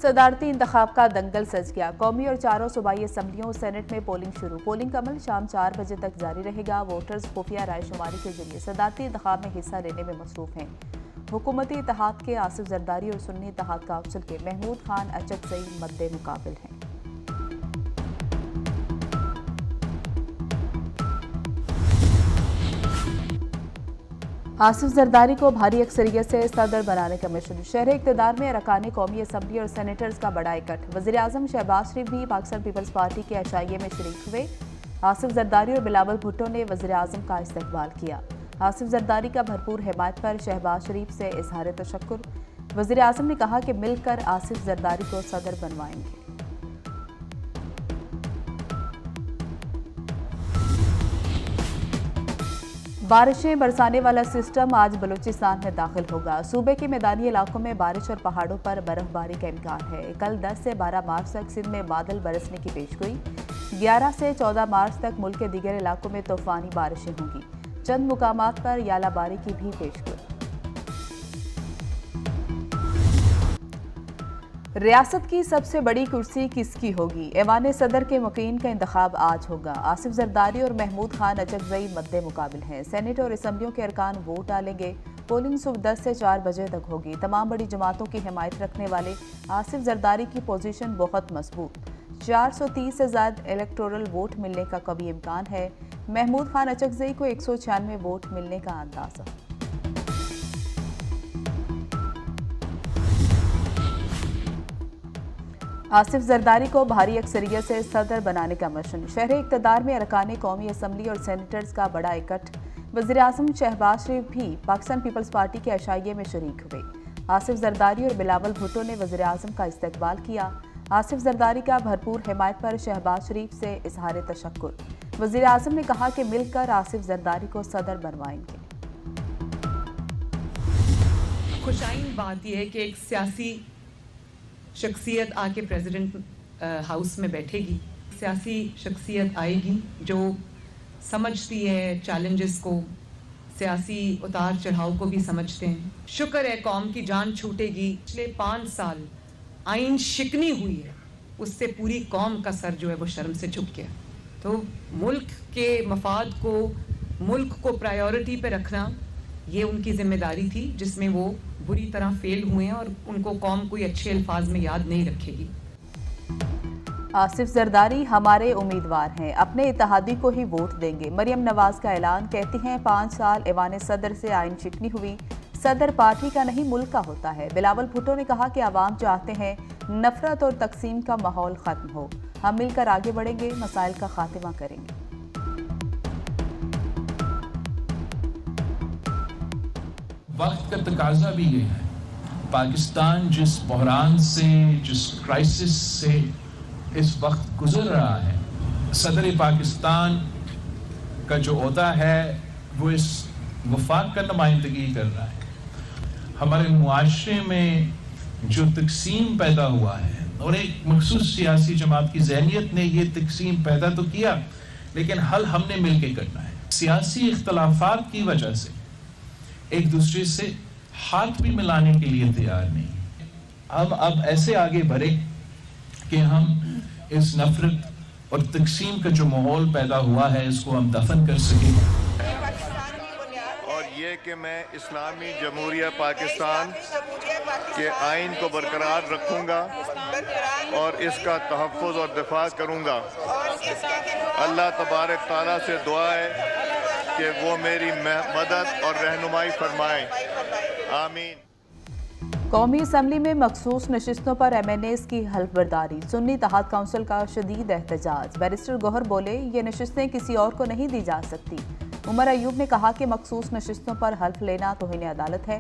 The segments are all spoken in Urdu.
صدارتی انتخاب کا دنگل سج گیا۔ قومی اور چاروں صوبائی اسمبلیوں سینٹ میں پولنگ شروع۔ پولنگ کا عمل شام 4 بجے تک جاری رہے گا۔ ووٹرز خفیہ رائے شماری کے ذریعے صدارتی انتخاب میں حصہ لینے میں مصروف ہیں۔ حکومتی اتحاد کے آصف زرداری اور سنی اتحاد کونسل کے محمود خان اچکزئی مد مقابل ہیں۔ آصف زرداری کو بھاری اکثریت سے صدر بنانے کا مشن۔ شہر اقتدار میں ارکان قومی اسمبلی اور سینیٹرز کا بڑا اکٹھ۔ وزیر اعظم شہباز شریف بھی پاکستان پیپلز پارٹی کے عشائیے میں شریک ہوئے۔ آصف زرداری اور بلاول بھٹو نے وزیر اعظم کا استقبال کیا۔ آصف زرداری کا بھرپور حمایت پر شہباز شریف سے اظہار تشکر۔ وزیر اعظم نے کہا کہ مل کر آصف زرداری کو صدر بنوائیں گے۔ بارشیں برسانے والا سسٹم آج بلوچستان میں داخل ہوگا۔ صوبے کے میدانی علاقوں میں بارش اور پہاڑوں پر برف باری کا امکان ہے۔ کل 10 سے 12 مارچ تک سندھ میں بادل برسنے کی پیشگوئی۔ 11 سے 14 مارچ تک ملک کے دیگر علاقوں میں طوفانی بارشیں ہوں گی۔ چند مقامات پر یالہ باری کی بھی پیشگوئی۔ ریاست کی سب سے بڑی کرسی کس کی ہوگی؟ ایوان صدر کے مقیم کا انتخاب آج ہوگا۔ آصف زرداری اور محمود خان اچکزئی مد مقابل ہیں۔ سینٹ اور اسمبلیوں کے ارکان ووٹ ڈالیں گے۔ پولنگ صبح 10 سے 4 بجے تک ہوگی۔ تمام بڑی جماعتوں کی حمایت رکھنے والے آصف زرداری کی پوزیشن بہت مضبوط۔ 430 سے زائد الیکٹورل ووٹ ملنے کا قوی امکان ہے۔ محمود خان اچکزئی کو 196 ووٹ ملنے کا اندازہ۔ آصف زرداری کو بھاری اکثریت سے صدر بنانے کا مشن۔ شہر اقتدار میں ارکان قومی اسمبلی اور سینیٹرز کا بڑا اکٹھ۔ وزیر اعظم شہباز شریف بھی پاکستان پیپلز پارٹی کے عشائیے میں شریک ہوئے۔ آصف زرداری اور بلاول بھٹو نے وزیر اعظم کا استقبال کیا۔ آصف زرداری کا بھرپور حمایت پر شہباز شریف سے اظہار تشکر۔ وزیر اعظم نے کہا کہ مل کر آصف زرداری کو صدر بنوائیں گے۔ خوشائن بات یہ ہے کہ ایک سیاسی شخصیت آ کے پریزیڈنٹ ہاؤس میں بیٹھے گی۔ سیاسی شخصیت آئے گی جو سمجھتی ہے چیلنجز کو، سیاسی اتار چڑھاؤ کو بھی سمجھتے ہیں۔ شکر ہے قوم کی جان چھوٹے گی۔ پچھلے 5 سال آئین شکنی ہوئی ہے، اس سے پوری قوم کا سر جو ہے وہ شرم سے جھک گیا۔ تو ملک کے مفاد کو، ملک کو پرائیورٹی پہ رکھنا یہ ان کی ذمہ داری تھی، جس میں وہ بری طرح فیل ہوئے ہیں اور ان کو قوم کوئی اچھے الفاظ میں یاد نہیں رکھے گی۔ آصف زرداری ہمارے امیدوار ہیں، اپنے اتحادی کو ہی ووٹ دیں گے۔ مریم نواز کا اعلان، کہتی ہیں 5 سال ایوان صدر سے آئین شکنی ہوئی، صدر پارٹی کا نہیں ملک کا ہوتا ہے۔ بلاول بھٹو نے کہا کہ عوام چاہتے ہیں نفرت اور تقسیم کا ماحول ختم ہو، ہم مل کر آگے بڑھیں گے، مسائل کا خاتمہ کریں گے۔ وقت کا تقاضا بھی یہ ہے۔ پاکستان جس بحران سے، جس کرائسس سے اس وقت گزر رہا ہے، صدر پاکستان کا جو عہدہ ہے وہ اس وفاق کا نمائندگی کر رہا ہے۔ ہمارے معاشرے میں جو تقسیم پیدا ہوا ہے اور ایک مخصوص سیاسی جماعت کی ذہنیت نے یہ تقسیم پیدا تو کیا، لیکن حل ہم نے مل کے کرنا ہے۔ سیاسی اختلافات کی وجہ سے ایک دوسرے سے ہاتھ بھی ملانے کے لیے تیار نہیں۔ ہم اب ایسے آگے بڑھے کہ ہم اس نفرت اور تقسیم کا جو ماحول پیدا ہوا ہے اس کو ہم دفن کر سکیں۔ اور یہ کہ میں اسلامی جمہوریہ پاکستان کے آئین کو برقرار رکھوں گا اور اس کا تحفظ اور دفاع کروں گا۔ اللہ تبارک تعالیٰ سے دعا ہے کہ وہ میری مدد اور رہنمائی فرمائیں، آمین۔ قومی اسمبلی میں مخصوص نشستوں پر ایم این ایز کی حلف برداری، سنی اتحاد کونسل کا شدید احتجاج۔ بیرسٹر گوہر بولے یہ نشستیں کسی اور کو نہیں دی جا سکتی۔ عمر ایوب نے کہا کہ مخصوص نشستوں پر حلف لینا توہین عدالت ہے۔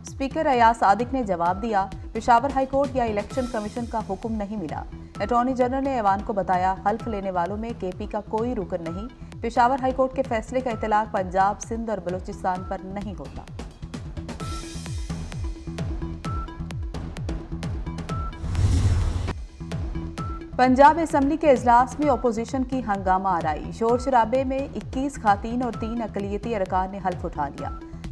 اسپیکر ایاز صادق نے جواب دیا، پشاور ہائی کورٹ یا الیکشن کمیشن کا حکم نہیں ملا۔ اٹارنی جنرل نے ایوان کو بتایا حلف لینے والوں میں کے پی کا کوئی رکن نہیں، پشاور ہائی کورٹ کے فیصلے کا اطلاق پنجاب، سندھ اور بلوچستان پر نہیں ہوتا۔ پنجاب اسمبلی کے اجلاس میں اپوزیشن کی ہنگامہ آرائی، شور شرابے میں 21 خواتین اور 3 اقلیتی ارکان نے حلف اٹھا لیا۔